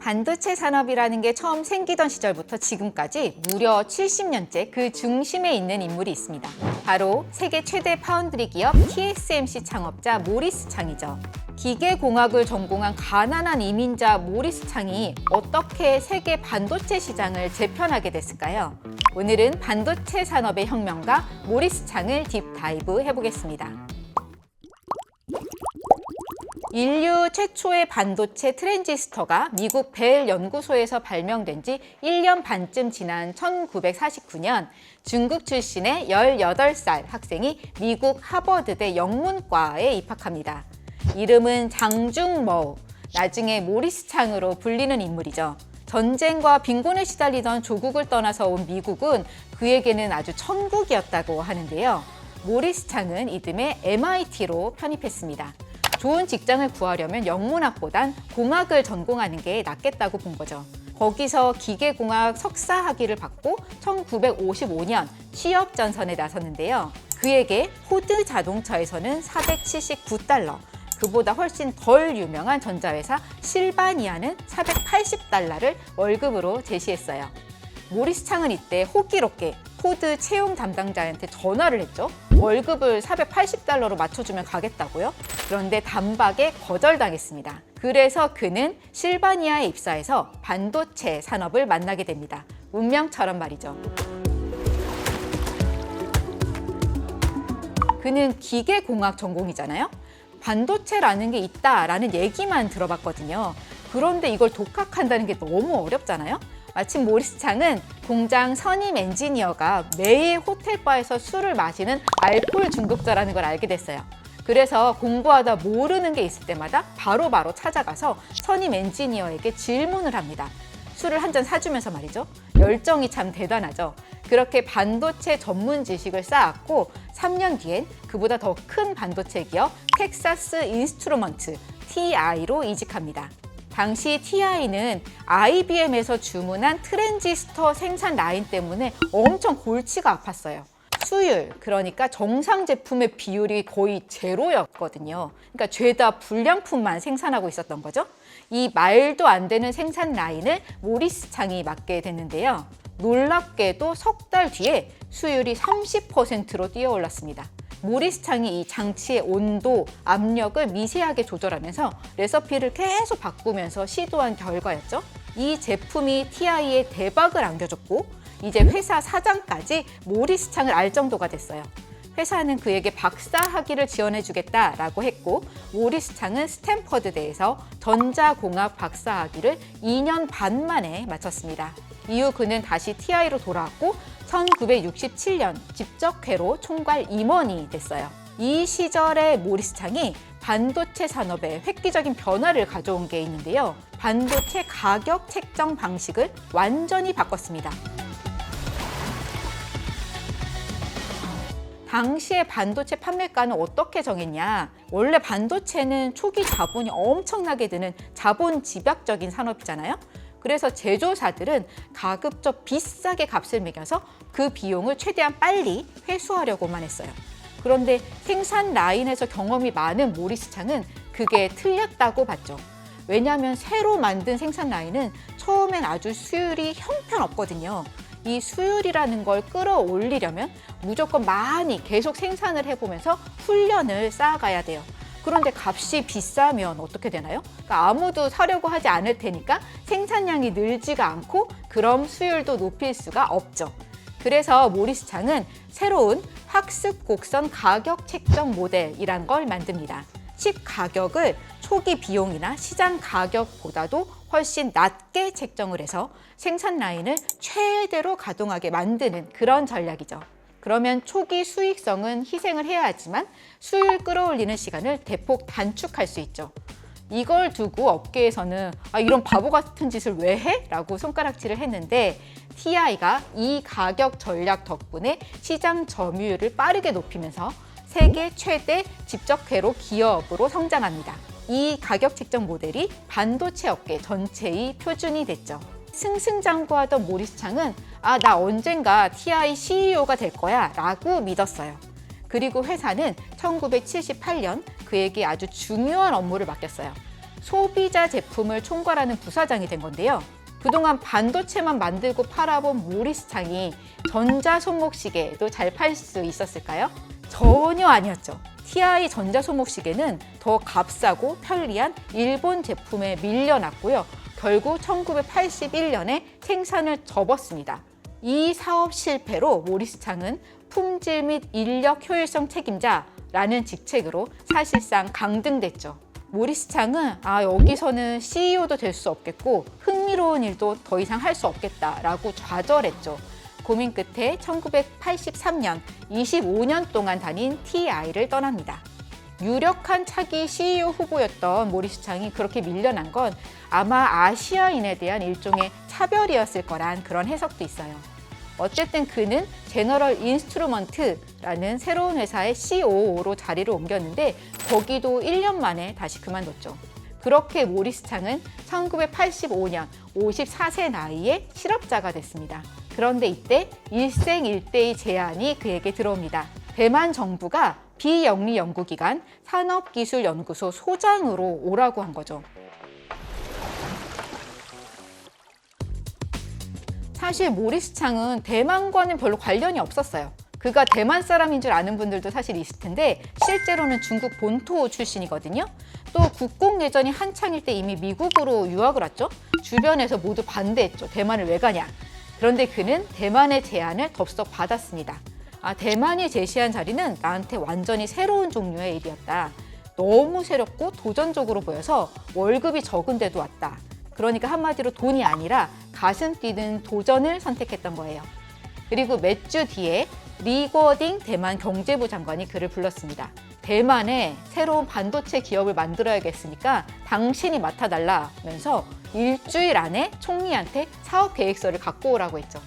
반도체 산업이라는 게 처음 생기던 시절부터 지금까지 무려 70년째 그 중심에 있는 인물이 있습니다. 바로 세계 최대 파운드리 기업 TSMC 창업자 모리스 창이죠. 기계공학을 전공한 가난한 이민자 모리스 창이 어떻게 세계 반도체 시장을 재편하게 됐을까요? 오늘은 반도체 산업의 혁명가 모리스 창을 딥다이브 해보겠습니다. 인류 최초의 반도체 트랜지스터가 미국 벨 연구소에서 발명된 지 1년 반쯤 지난 1949년 중국 출신의 18살 학생이 미국 하버드대 영문과에 입학합니다. 이름은 장중머우, 나중에 모리스 창으로 불리는 인물이죠. 전쟁과 빈곤에 시달리던 조국을 떠나서 온 미국은 그에게는 아주 천국이었다고 하는데요. 모리스 창은 이듬해 MIT로 편입했습니다. 좋은 직장을 구하려면 영문학보단 공학을 전공하는 게 낫겠다고 본 거죠. 거기서 기계공학 석사 학위를 받고 1955년 취업 전선에 나섰는데요. 그에게 포드 자동차에서는 $479, 그보다 훨씬 덜 유명한 전자회사 실바니아는 $480를 월급으로 제시했어요. 모리스 창은 이때 호기롭게 포드 채용 담당자한테 전화를 했죠. 월급을 $480로 맞춰주면 가겠다고요? 그런데 단박에 거절당했습니다. 그래서 그는 실바니아에 입사해서 반도체 산업을 만나게 됩니다. 운명처럼 말이죠. 그는 기계공학 전공이잖아요. 반도체라는 게 있다라는 얘기만 들어봤거든요. 그런데 이걸 독학한다는 게 너무 어렵잖아요. 마침 모리스 창은 공장 선임 엔지니어가 매일 호텔바에서 술을 마시는 알코올 중독자라는 걸 알게 됐어요. 그래서 공부하다 모르는 게 있을 때마다 바로바로 찾아가서 선임 엔지니어에게 질문을 합니다. 술을 한 잔 사주면서 말이죠. 열정이 참 대단하죠. 그렇게 반도체 전문 지식을 쌓았고 3년 뒤엔 그보다 더 큰 반도체 기업 텍사스 인스트루먼트 TI로 이직합니다. 당시 TI는 IBM에서 주문한 트랜지스터 생산 라인 때문에 엄청 골치가 아팠어요. 수율, 그러니까 정상 제품의 비율이 거의 제로였거든요. 그러니까 죄다 불량품만 생산하고 있었던 거죠. 이 말도 안 되는 생산 라인을 모리스 창이 맡게 됐는데요. 놀랍게도 석 달 뒤에 수율이 30%로 뛰어올랐습니다. 모리스 창이 이 장치의 온도, 압력을 미세하게 조절하면서 레시피를 계속 바꾸면서 시도한 결과였죠. 이 제품이 TI에 대박을 안겨줬고 이제 회사 사장까지 모리스 창을 알 정도가 됐어요. 회사는 그에게 박사 학위를 지원해주겠다라고 했고 모리스 창은 스탠퍼드대에서 전자공학 박사 학위를 2년 반 만에 마쳤습니다. 이후 그는 다시 TI로 돌아왔고 1967년 직접회로 총괄 임원이 됐어요. 이 시절의 모리스 창이 반도체 산업에 획기적인 변화를 가져온 게 있는데요. 반도체 가격 책정 방식을 완전히 바꿨습니다. 당시의 반도체 판매가는 어떻게 정했냐? 원래 반도체는 초기 자본이 엄청나게 드는 자본 집약적인 산업이잖아요. 그래서 제조사들은 가급적 비싸게 값을 매겨서 그 비용을 최대한 빨리 회수하려고만 했어요. 그런데 생산 라인에서 경험이 많은 모리스 창은 그게 틀렸다고 봤죠. 왜냐하면 새로 만든 생산 라인은 처음엔 아주 수율이 형편없거든요. 이 수율이라는 걸 끌어올리려면 무조건 많이 계속 생산을 해보면서 훈련을 쌓아가야 돼요. 그런데 값이 비싸면 어떻게 되나요? 그러니까 아무도 사려고 하지 않을 테니까 생산량이 늘지가 않고 그럼 수율도 높일 수가 없죠. 그래서 모리스 창은 새로운 학습 곡선 가격 책정 모델이란 걸 만듭니다. 칩 가격을 초기 비용이나 시장 가격보다도 훨씬 낮게 책정을 해서 생산 라인을 최대로 가동하게 만드는 그런 전략이죠. 그러면 초기 수익성은 희생을 해야 하지만 수율 끌어올리는 시간을 대폭 단축할 수 있죠. 이걸 두고 업계에서는 이런 바보 같은 짓을 왜 해? 라고 손가락질을 했는데 TI가 이 가격 전략 덕분에 시장 점유율을 빠르게 높이면서 세계 최대 집적회로 기업으로 성장합니다. 이 가격 책정 모델이 반도체 업계 전체의 표준이 됐죠. 승승장구하던 모리스 창은 나 언젠가 TI CEO가 될 거야 라고 믿었어요. 그리고 회사는 1978년 그에게 아주 중요한 업무를 맡겼어요. 소비자 제품을 총괄하는 부사장이 된 건데요. 그동안 반도체만 만들고 팔아본 모리스 창이 전자손목시계도 잘 팔 수 있었을까요? 전혀 아니었죠. TI 전자손목시계는 더 값싸고 편리한 일본 제품에 밀려났고요. 결국 1981년에 생산을 접었습니다. 이 사업 실패로 모리스 창은 품질 및 인력 효율성 책임자라는 직책으로 사실상 강등됐죠. 모리스 창은 여기서는 CEO도 될 수 없겠고 흥미로운 일도 더 이상 할 수 없겠다라고 좌절했죠. 고민 끝에 1983년 25년 동안 다닌 TI를 떠납니다. 유력한 차기 CEO 후보였던 모리스 창이 그렇게 밀려난 건 아마 아시아인에 대한 일종의 차별이었을 거란 그런 해석도 있어요. 어쨌든 그는 제너럴 인스트루먼트라는 새로운 회사의 COO로 자리를 옮겼는데 거기도 1년 만에 다시 그만뒀죠. 그렇게 모리스 창은 1985년 54세 나이에 실업자가 됐습니다. 그런데 이때 일생일대의 제안이 그에게 들어옵니다. 대만 정부가 비영리 연구기관 산업기술연구소 소장으로 오라고 한 거죠. 사실 모리스 창은 대만과는 별로 관련이 없었어요. 그가 대만 사람인 줄 아는 분들도 사실 있을 텐데 실제로는 중국 본토 출신이거든요. 또 국공예전이 한창일 때 이미 미국으로 유학을 왔죠. 주변에서 모두 반대했죠. 대만을 왜 가냐. 그런데 그는 대만의 제안을 덥석 받았습니다. 대만이 제시한 자리는 나한테 완전히 새로운 종류의 일이었다. 너무 새롭고 도전적으로 보여서 월급이 적은데도 왔다. 그러니까 한마디로 돈이 아니라 가슴 뛰는 도전을 선택했던 거예요. 그리고 몇 주 뒤에 리거딩 대만 경제부 장관이 그를 불렀습니다. 대만에 새로운 반도체 기업을 만들어야겠으니까 당신이 맡아달라면서 일주일 안에 총리한테 사업 계획서를 갖고 오라고 했죠.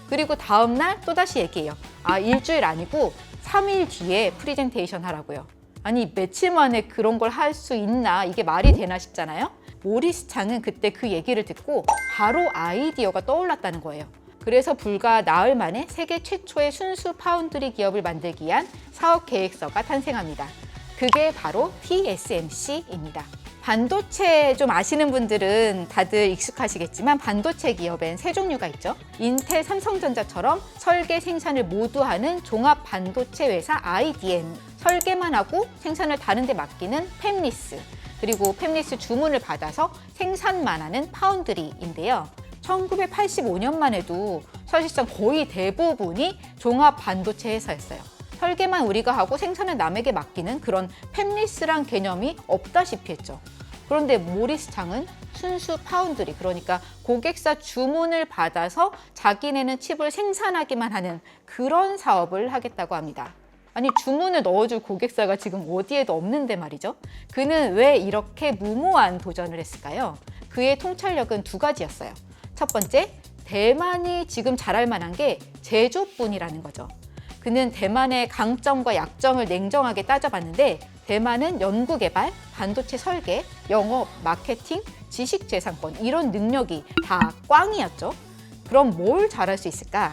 그리고 다음 날 또다시 얘기해요. 일주일 아니고 3일 뒤에 프리젠테이션 하라고요. 아니 며칠 만에 그런 걸 할 수 있나 이게 말이 되나 싶잖아요. 모리스 창은 그때 그 얘기를 듣고 바로 아이디어가 떠올랐다는 거예요. 그래서 불과 나흘 만에 세계 최초의 순수 파운드리 기업을 만들기 위한 사업 계획서가 탄생합니다. 그게 바로 TSMC입니다. 반도체 좀 아시는 분들은 다들 익숙하시겠지만 반도체 기업엔 세 종류가 있죠. 인텔, 삼성전자처럼 설계, 생산을 모두 하는 종합 반도체 회사 IDM, 설계만 하고 생산을 다른 데 맡기는 팹리스, 그리고 팹리스 주문을 받아서 생산만 하는 파운드리인데요. 1985년만 해도 사실상 거의 대부분이 종합 반도체 회사였어요. 설계만 우리가 하고 생산을 남에게 맡기는 그런 팹리스란 개념이 없다시피 했죠. 그런데 모리스 창은 순수 파운드리, 그러니까 고객사 주문을 받아서 자기네는 칩을 생산하기만 하는 그런 사업을 하겠다고 합니다. 아니 주문을 넣어줄 고객사가 지금 어디에도 없는데 말이죠. 그는 왜 이렇게 무모한 도전을 했을까요? 그의 통찰력은 두 가지였어요. 첫 번째, 대만이 지금 잘할 만한 게 제조뿐이라는 거죠. 그는 대만의 강점과 약점을 냉정하게 따져봤는데 대만은 연구개발, 반도체 설계, 영업, 마케팅, 지식재산권 이런 능력이 다 꽝이었죠. 그럼 뭘 잘할 수 있을까?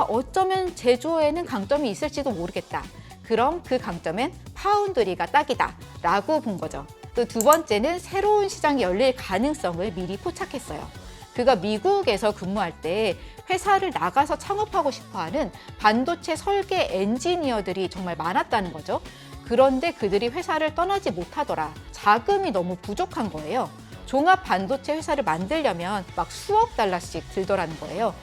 어쩌면 제조에는 강점이 있을지도 모르겠다. 그럼 그 강점엔 파운드리가 딱이다 라고 본 거죠. 또 두 번째는 새로운 시장이 열릴 가능성을 미리 포착했어요. 그가 미국에서 근무할 때 회사를 나가서 창업하고 싶어하는 반도체 설계 엔지니어들이 정말 많았다는 거죠. 그런데 그들이 회사를 떠나지 못하더라. 자금이 너무 부족한 거예요. 종합 반도체 회사를 만들려면 막 수억 달러씩 들더라는 거예요.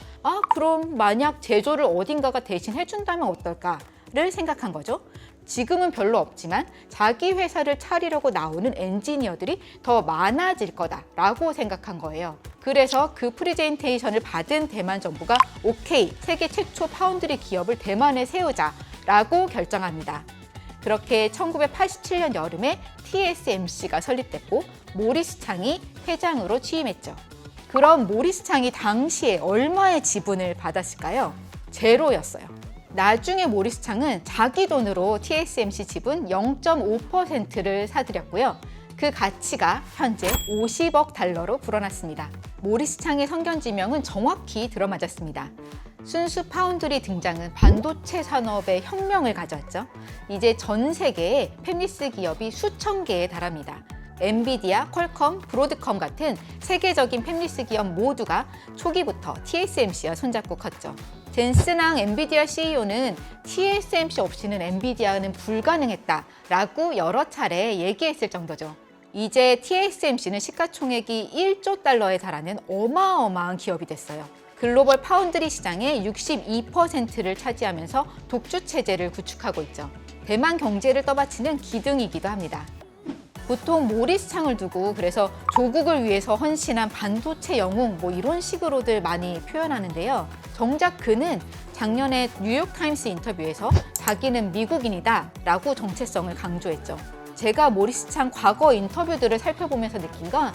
그럼 만약 제조를 어딘가가 대신 해준다면 어떨까를 생각한 거죠. 지금은 별로 없지만 자기 회사를 차리려고 나오는 엔지니어들이 더 많아질 거다라고 생각한 거예요. 그래서 그 프레젠테이션을 받은 대만 정부가 오케이, 세계 최초 파운드리 기업을 대만에 세우자라고 결정합니다. 그렇게 1987년 여름에 TSMC가 설립됐고 모리스 창이 회장으로 취임했죠. 그럼 모리스 창이 당시에 얼마의 지분을 받았을까요? 제로였어요. 나중에 모리스 창은 자기 돈으로 TSMC 지분 0.5%를 사들였고요. 그 가치가 현재 50억 달러로 불어났습니다. 모리스 창의 성견지명은 정확히 들어맞았습니다. 순수 파운드리 등장은 반도체 산업의 혁명을 가져왔죠. 이제 전 세계에 팹리스 기업이 수천 개에 달합니다. 엔비디아, 퀄컴, 브로드컴 같은 세계적인 팹리스 기업 모두가 초기부터 TSMC와 손잡고 컸죠. 젠슨항 엔비디아 CEO는 TSMC 없이는 엔비디아는 불가능했다라고 여러 차례 얘기했을 정도죠. 이제 TSMC는 시가총액이 1조 달러에 달하는 어마어마한 기업이 됐어요. 글로벌 파운드리 시장의 62%를 차지하면서 독주 체제를 구축하고 있죠. 대만 경제를 떠받치는 기둥이기도 합니다. 보통 모리스 창을 두고 그래서 조국을 위해서 헌신한 반도체 영웅 이런 식으로들 많이 표현하는데요. 정작 그는 작년에 뉴욕타임스 인터뷰에서 자기는 미국인이다 라고 정체성을 강조했죠. 제가 모리스 창 과거 인터뷰들을 살펴보면서 느낀 건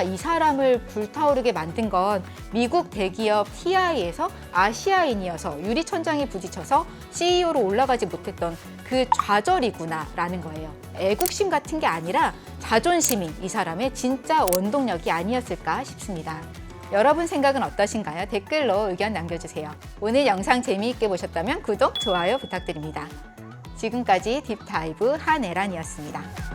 이 사람을 불타오르게 만든 건 미국 대기업 TI에서 아시아인이어서 유리천장에 부딪혀서 CEO로 올라가지 못했던 그 좌절이구나 라는 거예요. 애국심 같은 게 아니라 자존심이 이 사람의 진짜 원동력이 아니었을까 싶습니다. 여러분 생각은 어떠신가요? 댓글로 의견 남겨주세요. 오늘 영상 재미있게 보셨다면 구독, 좋아요 부탁드립니다. 지금까지 딥다이브 한애란이었습니다.